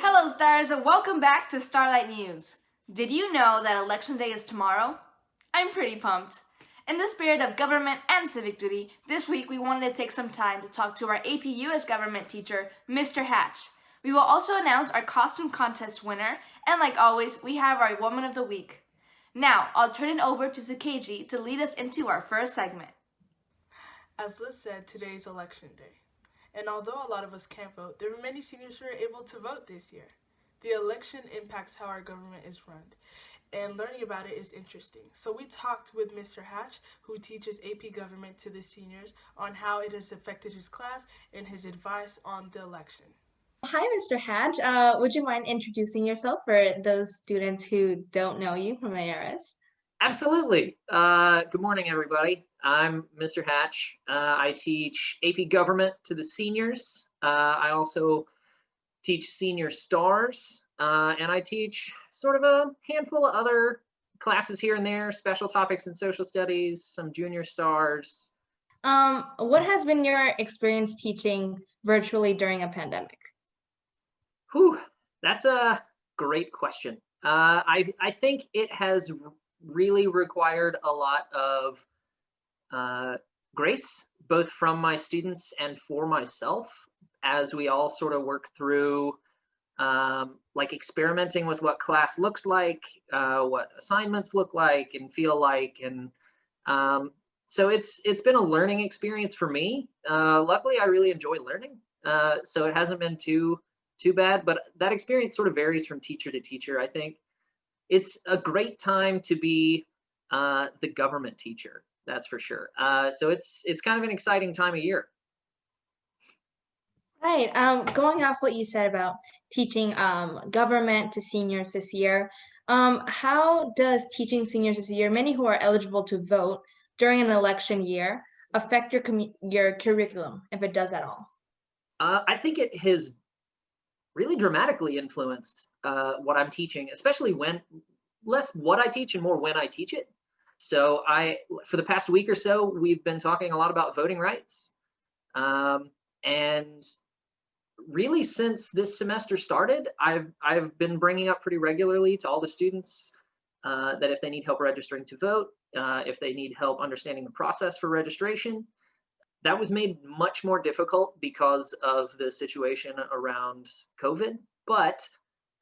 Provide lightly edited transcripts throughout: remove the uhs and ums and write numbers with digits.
Hello, stars, and welcome back to Starlight News. Did you know that Election Day is tomorrow? I'm pretty pumped. In the spirit of government and civic duty, this week we wanted to take some time to talk to our AP US government teacher, Mr. Hatch. We will also announce our costume contest winner, and like always, we have our Woman of the Week. Now, I'll turn it over to Zukeji to lead us into our first segment. As Liz said, today is election day. And although a lot of us can't vote, there are many seniors who are able to vote this year. The election impacts how our government is run, and learning about it is interesting. So we talked with Mr. Hatch, who teaches AP Government to the seniors, on how it has affected his class and his advice on the election. Hi, Mr. Hatch. Would you mind introducing yourself for those students who don't know you from ARS? Absolutely. Good morning, everybody. I'm Mr. Hatch. I teach AP Government to the seniors. I also teach Senior Stars, and I teach sort of a handful of other classes here and there, special topics in social studies, some Junior Stars. What has been your experience teaching virtually during a pandemic? Whew, that's a great question. I think it has really required a lot of grace, both from my students and for myself, as we all sort of work through like experimenting with what class looks like, what assignments look like and feel like, and so it's been a learning experience for me. Luckily, I really enjoy learning, so it hasn't been too bad. But that experience sort of varies from teacher to teacher. I think it's a great time to be the government teacher, that's for sure. So it's kind of an exciting time of year. Right. Going off what you said about teaching government to seniors this year, how does teaching seniors this year, many who are eligible to vote during an election year, affect your curriculum, if it does at all? I think it has really dramatically influenced what I'm teaching, especially when less what I teach and more when I teach it. So for the past week or so, we've been talking a lot about voting rights. And really since this semester started, I've been bringing up pretty regularly to all the students that if they need help registering to vote, if they need help understanding the process for registration, that was made much more difficult because of the situation around COVID. But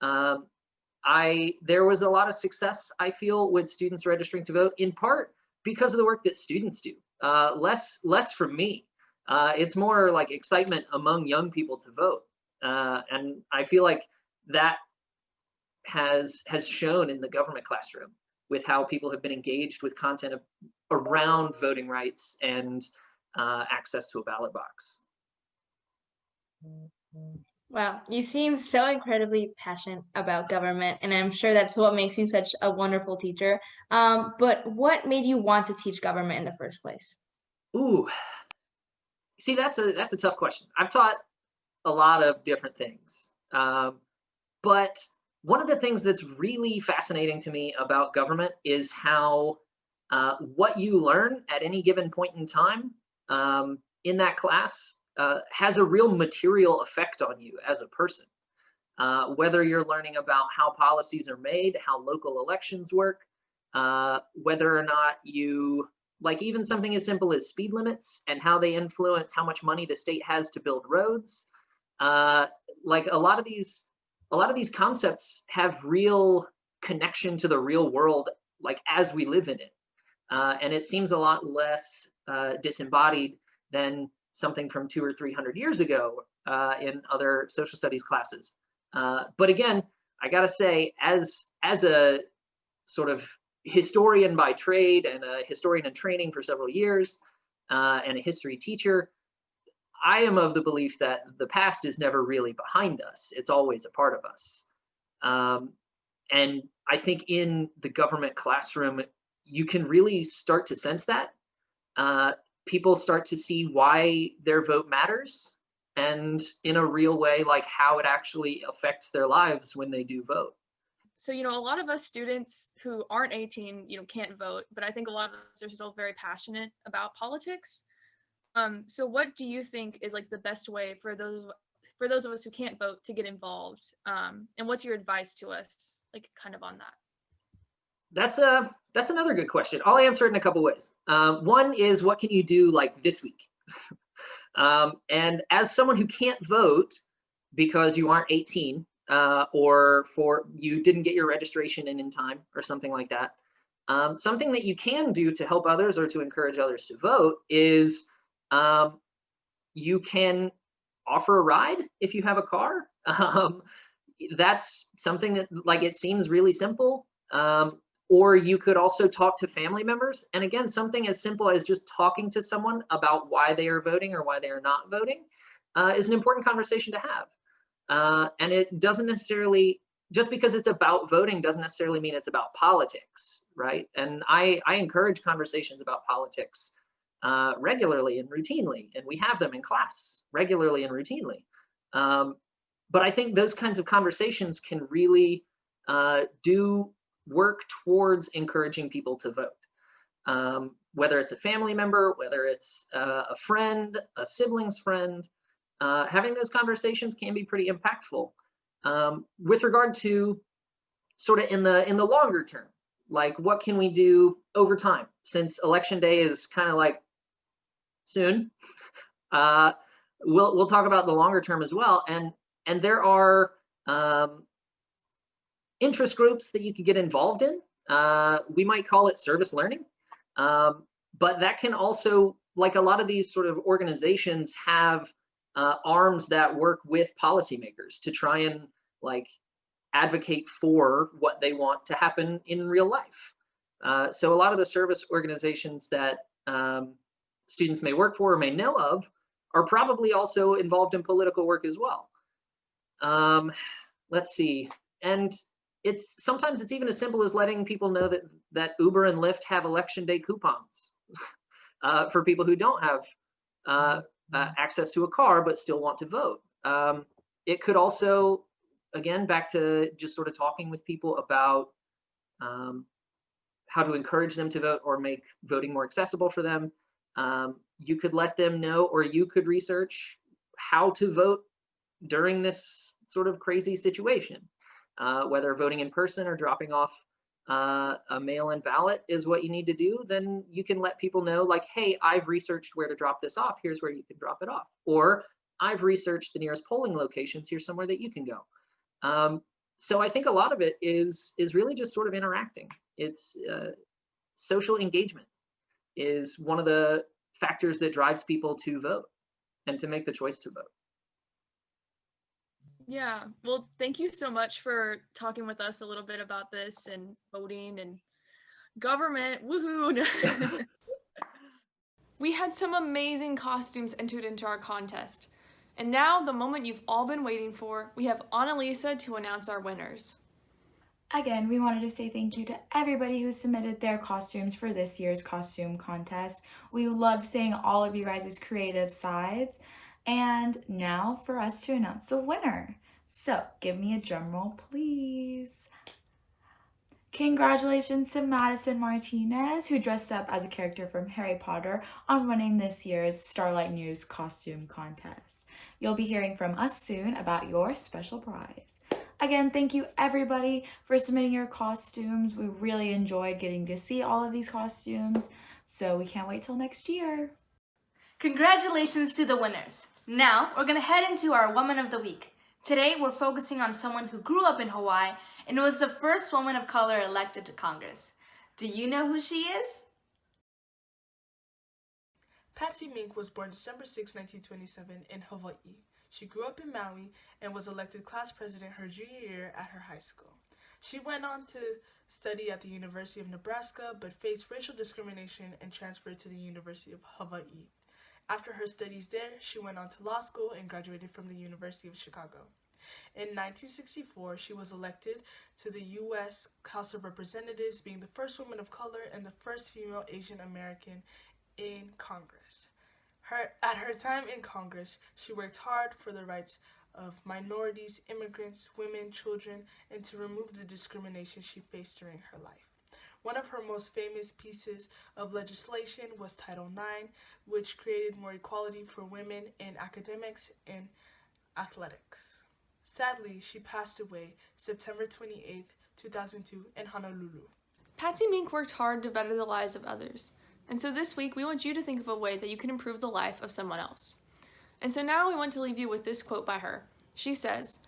there was a lot of success, I feel, with students registering to vote, in part because of the work that students do. Less from me. It's more like excitement among young people to vote. And I feel like that has shown in the government classroom with how people have been engaged with content around voting rights and access to a ballot box. Wow, you seem so incredibly passionate about government, and I'm sure that's what makes you such a wonderful teacher. But what made you want to teach government in the first place? Ooh, see, that's a tough question. I've taught a lot of different things, but one of the things that's really fascinating to me about government is how what you learn at any given point in time in that class has a real material effect on you as a person. Whether you're learning about how policies are made, how local elections work, whether or not you, like even something as simple as speed limits and how they influence how much money the state has to build roads. Like a lot of these concepts have real connection to the real world, like as we live in it. And it seems a lot less disembodied than something from 200 or 300 years ago in other social studies classes. But again, I gotta say, as a sort of historian by trade and a historian in training for several years and a history teacher, I am of the belief that the past is never really behind us. It's always a part of us. And I think in the government classroom, you can really start to sense that. People start to see why their vote matters, and in a real way, like how it actually affects their lives when they do vote. So, a lot of us students who aren't 18, can't vote, but I think a lot of us are still very passionate about politics. So what do you think is like the best way for those for those of us who can't vote to get involved? And what's your advice to us, like kind of on that? That's another good question. I'll answer it in a couple ways. One is, what can you do like this week? And as someone who can't vote because you aren't 18, or for you didn't get your registration in time or something like that, something that you can do to help others or to encourage others to vote is you can offer a ride if you have a car. That's something that, like, it seems really simple. Or you could also talk to family members. And again, something as simple as just talking to someone about why they are voting or why they are not voting is an important conversation to have. And it doesn't necessarily, just because it's about voting doesn't necessarily mean it's about politics, right? And I encourage conversations about politics regularly and routinely, and we have them in class regularly and routinely. But I think those kinds of conversations can really do work towards encouraging people to vote. Whether it's a family member, whether it's a friend, a sibling's friend, having those conversations can be pretty impactful. With regard to sort of in the longer term, like what can we do over time? Since election day is kind of like soon, we'll talk about the longer term as well. And there are interest groups that you could get involved in. We might call it service learning, but that can also, like a lot of these sort of organizations have arms that work with policymakers to try and like advocate for what they want to happen in real life. So a lot of the service organizations that students may work for or may know of are probably also involved in political work as well. Let's see. And sometimes it's even as simple as letting people know that Uber and Lyft have election day coupons for people who don't have access to a car but still want to vote. It could also, again, back to just sort of talking with people about how to encourage them to vote or make voting more accessible for them. You could let them know, or you could research how to vote during this sort of crazy situation. Whether voting in person or dropping off a mail-in ballot is what you need to do, then you can let people know, like, hey, I've researched where to drop this off. Here's where you can drop it off. Or I've researched the nearest polling locations. Here's somewhere that you can go. So I think a lot of it is really just sort of interacting. It's social engagement is one of the factors that drives people to vote and to make the choice to vote. Yeah, well, thank you so much for talking with us a little bit about this and voting and government. Woohoo! We had some amazing costumes entered into our contest. And now, the moment you've all been waiting for, we have Annalisa to announce our winners. Again, we wanted to say thank you to everybody who submitted their costumes for this year's costume contest. We loved seeing all of you guys' creative sides. And now for us to announce the winner. So give me a drum roll, please. Congratulations to Madison Martinez, who dressed up as a character from Harry Potter on winning this year's Starlight News costume contest. You'll be hearing from us soon about your special prize. Again, thank you everybody for submitting your costumes. We really enjoyed getting to see all of these costumes, so we can't wait till next year. Congratulations to the winners. Now, we're gonna head into our Woman of the Week. Today, we're focusing on someone who grew up in Hawaii and was the first woman of color elected to Congress. Do you know who she is? Patsy Mink was born December 6, 1927 in Hawaii. She grew up in Maui and was elected class president her junior year at her high school. She went on to study at the University of Nebraska but faced racial discrimination and transferred to the University of Hawaii. After her studies there, she went on to law school and graduated from the University of Chicago. In 1964, she was elected to the U.S. House of Representatives, being the first woman of color and the first female Asian American in Congress. At her time in Congress, she worked hard for the rights of minorities, immigrants, women, children, and to remove the discrimination she faced during her life. One of her most famous pieces of legislation was Title IX, which created more equality for women in academics and athletics. Sadly, she passed away September 28, 2002 in Honolulu. Patsy Mink worked hard to better the lives of others. And so this week, we want you to think of a way that you can improve the life of someone else. And so now we want to leave you with this quote by her. She says,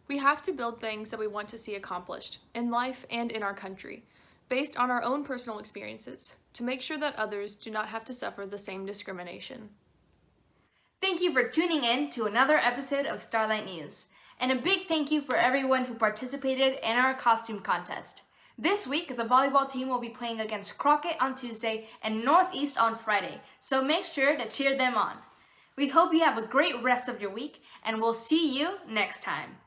"We have to build things that we want to see accomplished, in life and in our country, based on our own personal experiences, to make sure that others do not have to suffer the same discrimination." Thank you for tuning in to another episode of Starlight News. And a big thank you for everyone who participated in our costume contest. This week, the volleyball team will be playing against Crockett on Tuesday and Northeast on Friday, so make sure to cheer them on. We hope you have a great rest of your week, and we'll see you next time.